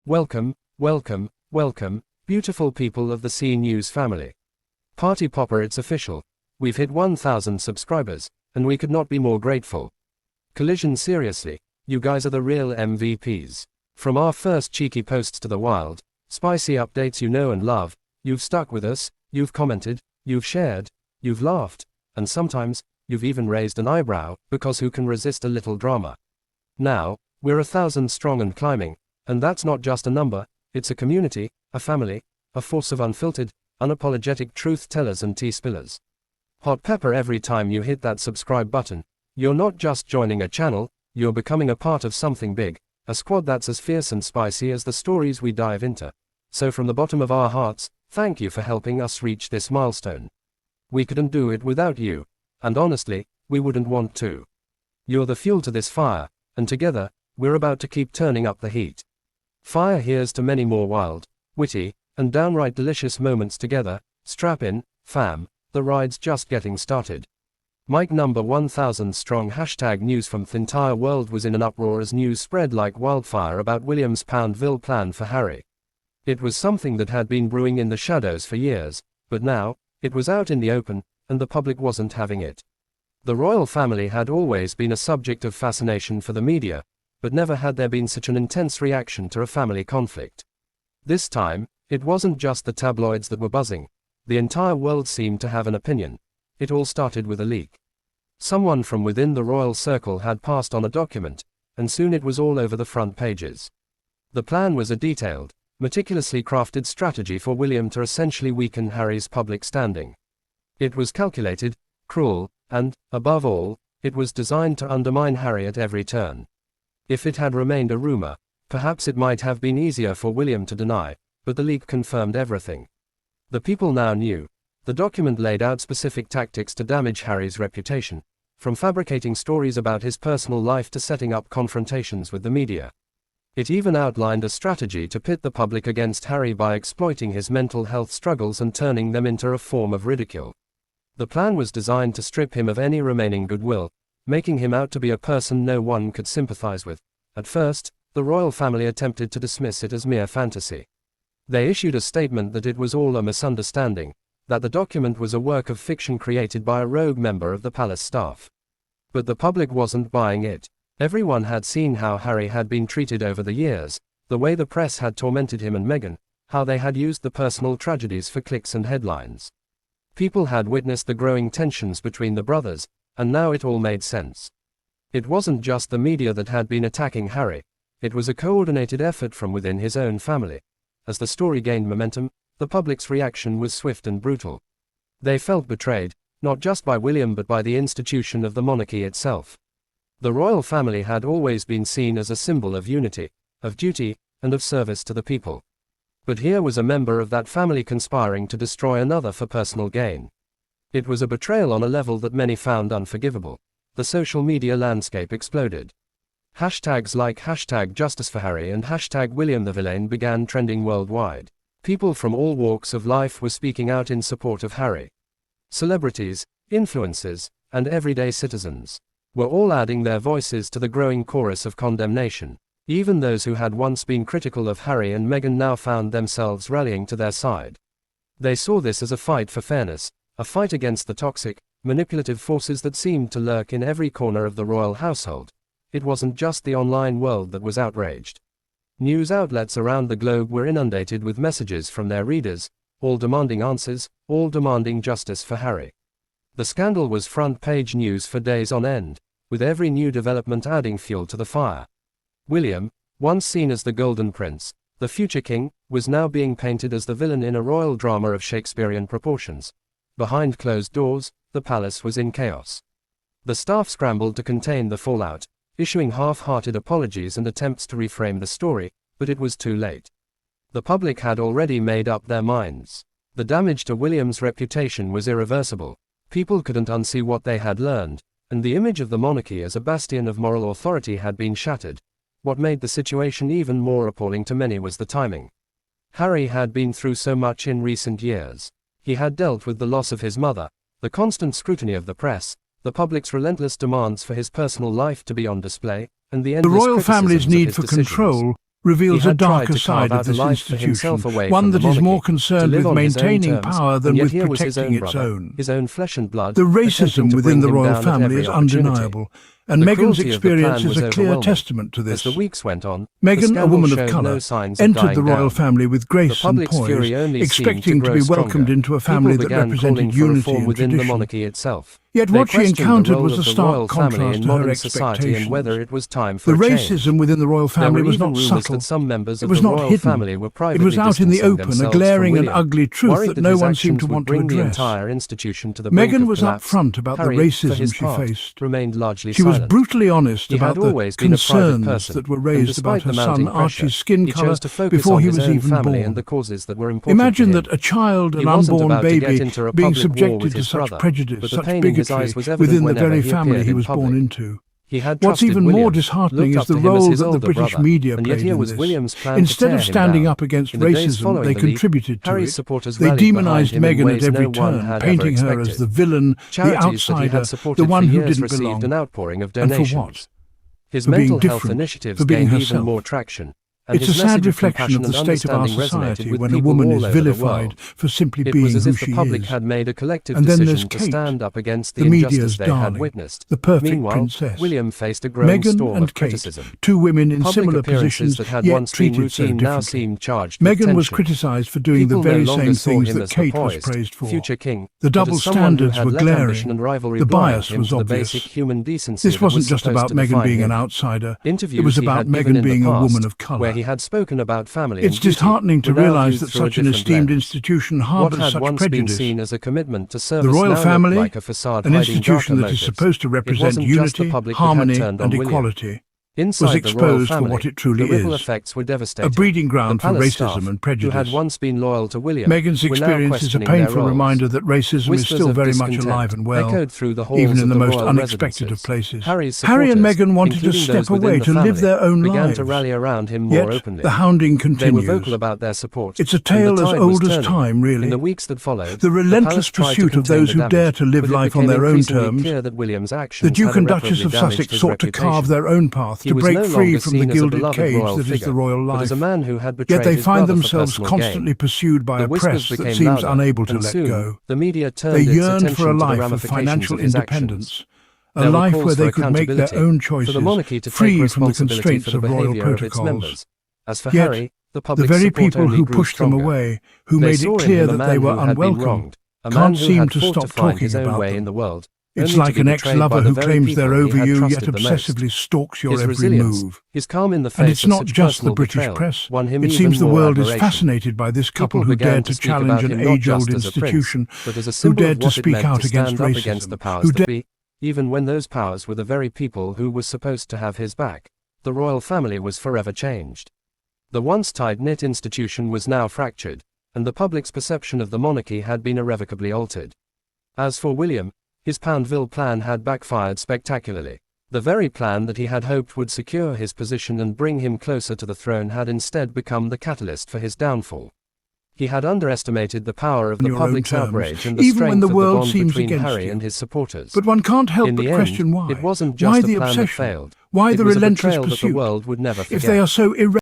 Welcome, welcome, welcome, beautiful people of the C News family. Party Popper, it's official. We've hit 1,000 subscribers, and we could not be more grateful. Collision, seriously, you guys are the real MVPs. From our first cheeky posts to the wild, spicy updates you know and love, you've stuck with us, you've commented, you've shared, you've laughed, and sometimes, you've even raised an eyebrow, because who can resist a little drama? Now, we're 1,000 strong and climbing, and that's not just a number, it's a community, a family, a force of unfiltered, unapologetic truth tellers and tea spillers. Hot pepper every time you hit that subscribe button. You're not just joining a channel, you're becoming a part of something big, a squad that's as fierce and spicy as the stories we dive into. So from the bottom of our hearts, thank you for helping us reach this milestone. We couldn't do it without you, and honestly, we wouldn't want to. You're the fuel to this fire, and together, we're about to keep turning up the heat. Fire, here's to many more wild, witty, and downright delicious moments together. Strap in, fam, the ride's just getting started. Mic number 1,000 strong. News from the entire world was in an uproar as news spread like wildfire about William's Poundville plan for Harry. It was something that had been brewing in the shadows for years, but now, it was out in the open, and the public wasn't having it. The royal family had always been a subject of fascination for the media, but never had there been such an intense reaction to a family conflict. This time, it wasn't just the tabloids that were buzzing. The entire world seemed to have an opinion. It all started with a leak. Someone from within the royal circle had passed on a document, and soon it was all over the front pages. The plan was a detailed, meticulously crafted strategy for William to essentially weaken Harry's public standing. It was calculated, cruel, and, above all, it was designed to undermine Harry at every turn. If it had remained a rumor, perhaps it might have been easier for William to deny, but the leak confirmed everything. The people now knew. The document laid out specific tactics to damage Harry's reputation, from fabricating stories about his personal life to setting up confrontations with the media. It even outlined a strategy to pit the public against Harry by exploiting his mental health struggles and turning them into a form of ridicule. The plan was designed to strip him of any remaining goodwill, making him out to be a person no one could sympathize with. At first, the royal family attempted to dismiss it as mere fantasy. They issued a statement that it was all a misunderstanding, that the document was a work of fiction created by a rogue member of the palace staff. But the public wasn't buying it. Everyone had seen how Harry had been treated over the years, the way the press had tormented him and Meghan, how they had used the personal tragedies for clicks and headlines. People had witnessed the growing tensions between the brothers, and now it all made sense. It wasn't just the media that had been attacking Harry, it was a coordinated effort from within his own family. As the story gained momentum, the public's reaction was swift and brutal. They felt betrayed, not just by William but by the institution of the monarchy itself. The royal family had always been seen as a symbol of unity, of duty, and of service to the people. But here was a member of that family conspiring to destroy another for personal gain. It was a betrayal on a level that many found unforgivable. The social media landscape exploded. Hashtags like #JusticeForHarry and #WilliamTheVillain began trending worldwide. People from all walks of life were speaking out in support of Harry. Celebrities, influencers, and everyday citizens were all adding their voices to the growing chorus of condemnation. Even those who had once been critical of Harry and Meghan now found themselves rallying to their side. They saw this as a fight for fairness, a fight against the toxic, manipulative forces that seemed to lurk in every corner of the royal household. It wasn't just the online world that was outraged. News outlets around the globe were inundated with messages from their readers, all demanding answers, all demanding justice for Harry. The scandal was front-page news for days on end, with every new development adding fuel to the fire. William, once seen as the Golden Prince, the future king, was now being painted as the villain in a royal drama of Shakespearean proportions. Behind closed doors, the palace was in chaos. The staff scrambled to contain the fallout, issuing half-hearted apologies and attempts to reframe the story, but it was too late. The public had already made up their minds. The damage to William's reputation was irreversible. People couldn't unsee what they had learned, and the image of the monarchy as a bastion of moral authority had been shattered. What made the situation even more appalling to many was the timing. Harry had been through so much in recent years. He had dealt with the loss of his mother, the constant scrutiny of the press, the public's relentless demands for his personal life to be on display, and the endless The royal criticisms family's of need his for decisions. control reveals He a had tried darker to side carve of out a this life for institution, himself away one from that the is more monarchy, concerned to live with on his own maintaining terms, power than and yet with here was his protecting own its brother, own. his own flesh and blood, The attempting racism to within bring the him royal down at family every is opportunity. undeniable, and The Meghan's cruelty of the experience plan is was a clear overwhelming. testament to As this. the weeks went on, Meghan, a scandal woman of showed colour, no signs of entered dying the royal down. family with The grace and public's poise, fury only expecting seemed to to be grow welcomed stronger. into a People family that began represented calling for unity reform and within the tradition. monarchy itself. Yet They what she questioned the encountered role was of a the stark royal family contrast in to her modern society and whether expectations. it was time The for a change. racism within the royal There family were was even not rumours subtle. that some members It of was the not royal hidden. family were It privately was out in the distancing open, a themselves from glaring and William, ugly truth worried that no his one seemed actions to would want to bring the address. entire institution to the brink Meghan of was collapse. upfront about the Harry, for racism his she part, faced. remained largely She was silent. brutally honest He about had the always been a private concerns person, that were and raised about despite her the son mounting pressure, Archie's skin he colour chose to focus before on he his was own even family born. and the causes that were important Imagine to him. that a child, He an wasn't unborn about to get baby, into a being public war subjected with to his such brother, prejudice, but the such pain in his bigotry eyes was evident within the whenever very he family appeared he in was born public. into. He had What's trusted even William, more disheartening looked is up the to him as role his that the older British brother, media and yet played here in was this. William's plan Instead to tear of him standing down. up against In the days racism, following they the leak, contributed to Harry's it. supporters They rallied demonised behind him in Meghan at ways every no one turn, had painting ever her as expected. the villain, the Charities that he outsider, had supported the one for who years didn't received belong. an outpouring of And for donations. what? His For being mental health different, initiatives for being gained herself. even more traction, and It's a his sad message of reflection compassion of the and state of our understanding society resonated with when a people woman all is over the vilified world. for simply It being was as who if the she public is. had made a collective And then there's decision to Kate, stand up against the the media's injustice they had darling, witnessed. the perfect Meanwhile, princess. William faced a growing Meghan storm and of Kate, criticism. two women in Public similar appearances positions, that had yet once been treated so routine now differently. seemed charged with Meghan was tension. criticised for doing People the very no longer same saw things him that as the Kate was poised, praised for. future king, The but double as someone who standards had were let ambition glaring. and rivalry The blind bias him was to the obvious. basic human decency This that was wasn't just supposed about to Meghan define being him. an outsider. Interviews It was he about had given Meghan in the being a woman past, of colour. where he had spoken about family It's and duty, disheartening to were now realise viewed that through a such an different esteemed lens. institution What harbours had such once been prejudice. seen as a commitment to The service royal now family, looked like a facade an hiding institution darker that is motives. supposed to It represent wasn't just the unity, public that had harmony turned on and William. equality, Inside was the royal exposed for family, what it truly the ripple is. effects were devastating. A breeding ground The for palace racism staff, and who prejudice. had once been loyal to William, Meghan's were now experience is a questioning their painful roles. reminder that racism is Whispers still of very much discontent alive and well, echoed through the halls even in of the the most royal unexpected of residences. places. Harry's Harry and supporters, Meghan wanted to including step those within away the to live family, their own began lives. to rally around him more Yet openly. the hounding They were continues. vocal about their support. It's a and the tale as tide was old as turning. time, really. In the weeks that followed, The relentless palace tried to pursuit of contain those the who damage, dare to live but it life on became their own increasingly terms. clear that William's The actions Duke had and Duchess irreparably of damaged Sussex his sought to carve reputation. their own path, He to was break no free longer from the seen as a gilded beloved cage royal that is figure, the royal but as life. a man who had betrayed Yet they his find brother for themselves personal constantly gain. pursued by The a whispers press that became seems louder, unable to and let soon, go. the media turned They its yearned attention for a to the life of ramifications financial of his independence, actions. a There were life calls where for they could make their accountability, own for the choices, monarchy to take free from the responsibility constraints for the of royal behaviour of its protocols. members. As for Yet, Harry, the the public's very support people only who grew pushed them stronger. away, who They made saw it in clear him a that man they who were had been unwelcome, wronged, a man can't who seem had to fought stop to find talking his own about way them. in the world. It's only to like be an betrayed by ex-lover the who very claims they're people he over had you, yet trusted the most. obsessively stalks your His every resilience, move. his calm in the And face it's of not such just the personal British betrayal press. won him It even seems the more world is admiration. fascinated by this couple People who began dared to to speak challenge about an him not age-old just as a prince, institution, but as a who symbol dared of to what it speak meant out to against stand up against the racism, powers who that be, even when those powers were the very people who were supposed to have his back. The royal family was forever changed. The once tight-knit institution was now fractured, and the public's perception of the monarchy had been irrevocably altered. As for William, his Poundville plan had backfired spectacularly. The very plan that he had hoped would secure his position and bring him closer to the throne had instead become the catalyst for his downfall. He had underestimated the power of the public's outrage and the even when strength the of the world bond seems between against Harry you. and his supporters. But one can't help In but the question end, why. it wasn't Why just the a plan that obsession? failed. Why It the was a relentless betrayal that the pursuit? world would never forget. If they are so